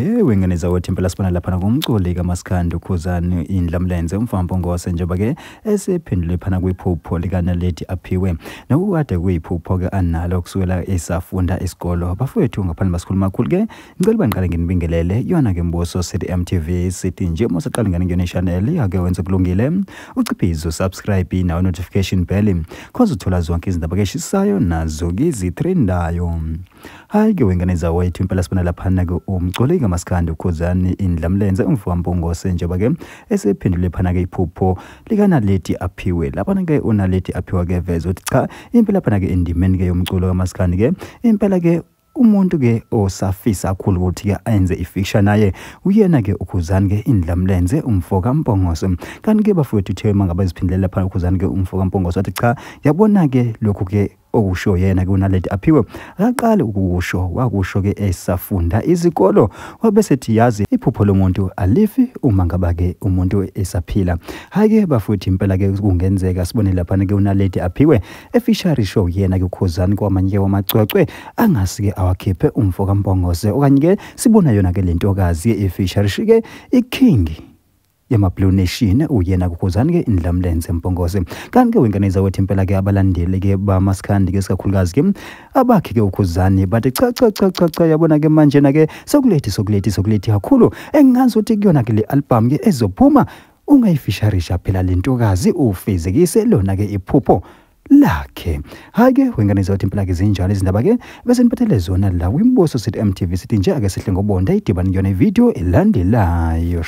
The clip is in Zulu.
Wengane zawothi impela sibona lapha ngomculi kaMaskandi Khuzani indlamlenze umfambo ngose njengoba ke esephendule phana kwiphupho likaNaledi Aphiwe nokukade kuyiphupho ke analo kusukela esafunda isikolo abafowethu ngaphandle basikhuluma kakhulu ke ngicela banqale nginibingelele yona ke Mbuso City MTV City nje mosaqala ngane ngene channel ake wenze kulungile uciphizo subscribe na notification bell cause uthola zonke izinto abakeshisayo nazo ngizitrendayo. Hayi ke wengane zawethu impela sibona lapha ke umculi kaMaskandi Khuzani indlamlenze umfambo ngose njengoba ke esephendule phana ke iphupho likaNaledi Aphiwe lapha ke uNaledi Aphiwe ke veza uthi cha impela phana ke indimeni ke yomculo kaMaskandi ke impela ke umuntu ke osafisa kakhulu ukuthi ke enze ifiction naye uyena ke uKhuzani ke indlamlenze umfoka Mpongose kanti ke bafowethu uthe mangabe ziphindelela phana uKhuzani ke umfoka Mpongose wathi cha yabona ke lokhu ke okusho yena ke uNaledi Aphiwe akaqala ukusho wakusho ke esafunda izikolo wabesethi yazi iphupho lomuntu alifi uma ngaba ke umuntu esaphila. Hayi ke bafuthi impela ke kungenzeka sibone lapha ke uNaledi Aphiwe efishari show yena ke uKhuzani kwamanye wamacwecwe angasike awakhiphe umfoka Mpongose okanye ke sibona yona ke lentokazi efishari shike iking yama Blue Nation uyena kuKhuzani ke indlamlenze Mpongose kanti ke wengane zawethu impela ke abalandeli ke baMaskandi ke sikakhulukazi ke abakhe ke uKhuzani bathi cha yabona ke manje na ke sokulethi kakhulu engazi ukuthi kuyona ke le album ke ezophuma ungayifisharisha phela lentokazi ufezekise lona ke iphupho lakhe. Hayi ke wengane zawethu impela ke zinjalo izindaba ke bese niphathele zona la kwiMbuso City MTV City nje ake sihle ngobonda idibani yona ivideo elandelayo.